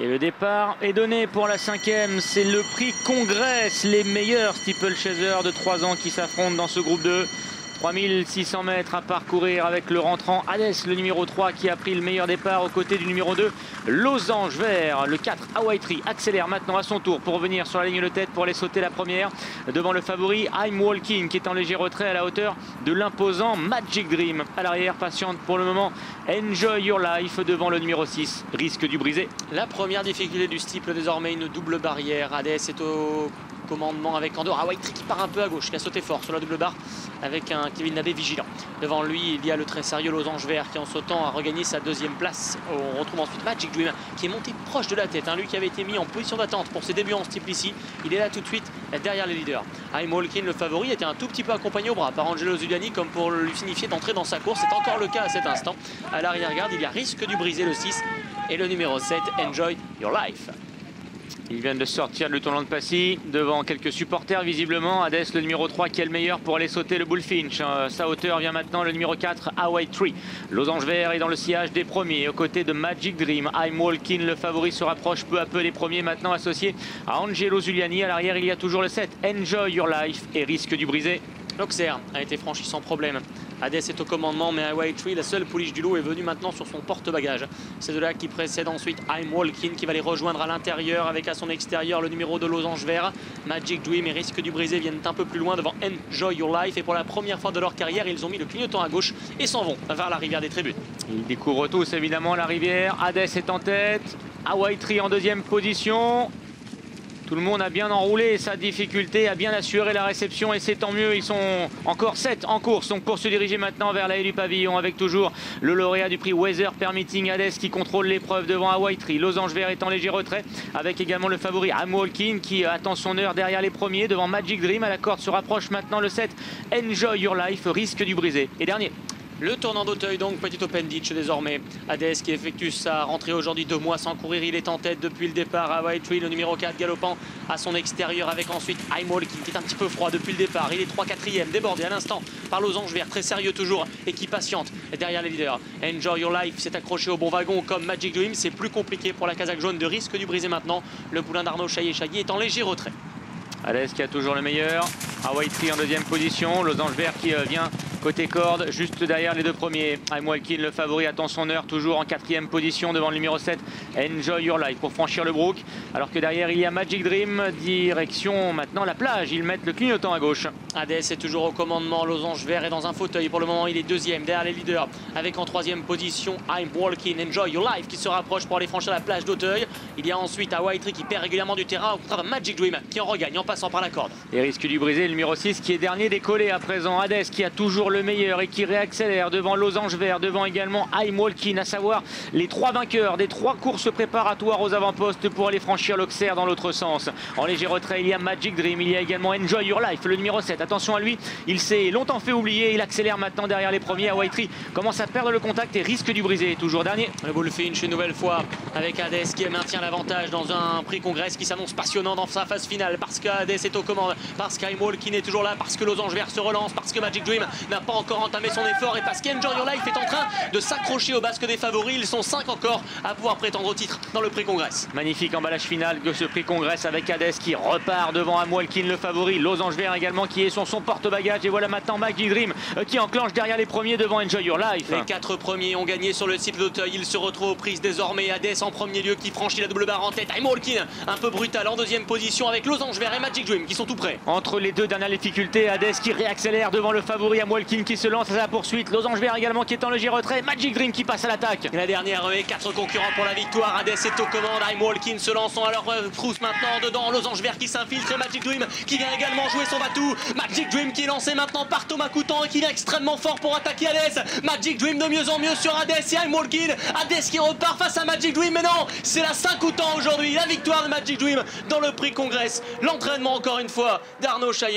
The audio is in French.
Et le départ est donné pour la 5e. C'est le prix Congress, les meilleurs steeplechasers de 3 ans qui s'affrontent dans ce groupe 2. 3600 mètres à parcourir avec le rentrant Hades, le numéro 3 qui a pris le meilleur départ aux côtés du numéro 2, Losange Vert. Le 4, Hawaii Tree, accélère maintenant à son tour pour revenir sur la ligne de tête pour aller sauter la première devant le favori I'm Walking qui est en léger retrait à la hauteur de l'imposant Magic Dream. À l'arrière, patiente pour le moment Enjoy Your Life devant le numéro 6, Risque du Brisé. La première difficulté du steeple, désormais une double barrière. Hades est au commandement avec Andorre. Hawaii Tree qui part un peu à gauche, qui a sauté fort sur la double barre avec un Kevin Nabé vigilant. Devant lui, il y a le très sérieux Losange Vert qui en sautant a regagné sa 2e place. On retrouve ensuite Magic Dream qui est monté proche de la tête. Lui qui avait été mis en position d'attente pour ses débuts en steeple ici. Il est là tout de suite derrière les leaders. I'm Walking, le favori, était un tout petit peu accompagné au bras par Angelo Zuliani comme pour lui signifier d'entrer dans sa course. C'est encore le cas à cet instant. À l'arrière-garde, il y a Risque du Brisé, le 6 et le numéro 7, Enjoy Your Life. Ils viennent de sortir du tournant de Passy devant quelques supporters visiblement. Hades, le numéro 3 qui est le meilleur pour aller sauter le Bullfinch. Sa hauteur vient maintenant le numéro 4, Hawaii Tree. Losange Vert est dans le sillage des premiers aux côtés de Magic Dream. I'm Walking, le favori, se rapproche peu à peu des premiers maintenant associés à Angelo Zuliani. À l'arrière, il y a toujours le 7, Enjoy Your Life et Risque du Brisé. L'Auxerre a été franchi sans problème. Hades est au commandement, mais Hawaii Tree, la seule pouliche du lot, est venue maintenant sur son porte-bagages. C'est de là qui précède ensuite I'm Walking qui va les rejoindre à l'intérieur avec à son extérieur le numéro de Losange Vert. Magic Dream et Risque du Brisé viennent un peu plus loin devant Enjoy Your Life. Et pour la première fois de leur carrière, ils ont mis le clignotant à gauche et s'en vont vers la rivière des Tribunes. Ils découvrent tous évidemment la rivière. Hades est en tête. Hawaii Tree en 2e position. Tout le monde a bien enroulé sa difficulté, a bien assuré la réception et c'est tant mieux. Ils sont encore 7 en course. Donc pour se diriger maintenant vers la haie du pavillon avec toujours le lauréat du prix Weather Permitting Hades qui contrôle l'épreuve devant Hawaii Tree. Losange Vert est en léger retrait avec également le favori I'm Walking qui attend son heure derrière les premiers devant Magic Dream. À la corde se rapproche maintenant le 7 Enjoy Your Life, Risque du Brisé. Et dernier. Le tournant d'Auteuil, donc petit open ditch désormais. Hades qui effectue sa rentrée aujourd'hui 2 mois sans courir. Il est en tête depuis le départ. Hawaii Tree, le numéro 4, galopant à son extérieur avec ensuite I'm Walking qui est un petit peu froid depuis le départ. Il est 3/4e, débordé à l'instant par Losange Vert, très sérieux toujours et qui patiente derrière les leaders. Enjoy Your Life s'est accroché au bon wagon comme Magic Dream. C'est plus compliqué pour la casaque jaune de Risque du Brisé maintenant. Le poulain d'Arnaud Chaillet-Chailly est en léger retrait. Hades qui a toujours le meilleur. Hawaii Tree en 2e position. Losange Vert qui vient côté corde, juste derrière les 2 premiers. I'm Walking, le favori, attend son heure, toujours en 4e position devant le numéro 7, Enjoy Your Life, pour franchir le brook. Alors que derrière, il y a Magic Dream, direction maintenant la plage. Ils mettent le clignotant à gauche. Hades est toujours au commandement. Losange Vert est dans un fauteuil. Pour le moment, il est 2e derrière les leaders. Avec en 3e position, I'm Walking, Enjoy Your Life qui se rapproche pour aller franchir la plage d'Auteuil. Il y a ensuite Hawaii Tree qui perd régulièrement du terrain. Au contraire, Magic Dream qui en regagne en passant par la corde. Et Risque du Brisé, le numéro 6 qui est dernier décollé à présent. Hades qui a toujours le meilleur et qui réaccélère devant Losange Vert, devant également I'm Walking, à savoir les 3 vainqueurs des 3 courses préparatoires aux avant-postes pour aller franchir l'Auxerre dans l'autre sens. En léger retrait, il y a Magic Dream, il y a également Enjoy Your Life, le numéro 7. Attention à lui, il s'est longtemps fait oublier, il accélère maintenant derrière les premiers. Hawaii Tree commence à perdre le contact et Risque du Brisé toujours dernier. Le Bullfinch une nouvelle fois avec Hades qui maintient l'avantage dans un prix Congress qui s'annonce passionnant dans sa phase finale parce qu'Hades est aux commandes, parce qu'Im Walking est toujours là, parce que Losange Vert se relance, parce que Magic Dream n'a pas encore entamé son effort et parce qu'Enjoy Your Life est en train de s'accrocher au basque des favoris. Ils sont 5 encore à pouvoir prétendre au titre dans le prix Congress. Magnifique emballage final de ce prix Congress avec Hades qui repart devant I'm Walking, le favori. Losange Vert également qui est sur son porte-bagages. Et voilà maintenant Magic Dream qui enclenche derrière les premiers devant Enjoy Your Life. Les 4 premiers ont gagné sur le site d'Auteuil. Ils se retrouvent aux prises désormais. Hades en premier lieu qui franchit la double barre en tête. I'm Walking un peu brutal en 2e position avec Losange Vert et Magic Dream qui sont tout prêts. Entre les 2 dernières difficultés, Hades qui réaccélère devant le favori I'm Walking qui se lance à sa poursuite. Losange Vert également qui est en léger retrait. Magic Dream qui passe à l'attaque. La dernière et 4 concurrents pour la victoire. Hades est aux commandes. I'm Walking se lançant à leur trousse maintenant dedans. Losange Vert qui s'infiltre et Magic Dream qui vient également jouer son batou. Magic Dream qui est lancé maintenant par Thomas Coutan et qui vient extrêmement fort pour attaquer Hades. Magic Dream de mieux en mieux sur Hades et I'm Walking. Hades qui repart face à Magic Dream. Mais non, c'est la Saint-Coutan aujourd'hui. La victoire de Magic Dream dans le prix Congress. L'entraînement encore une fois d'Arnaud Chaillet.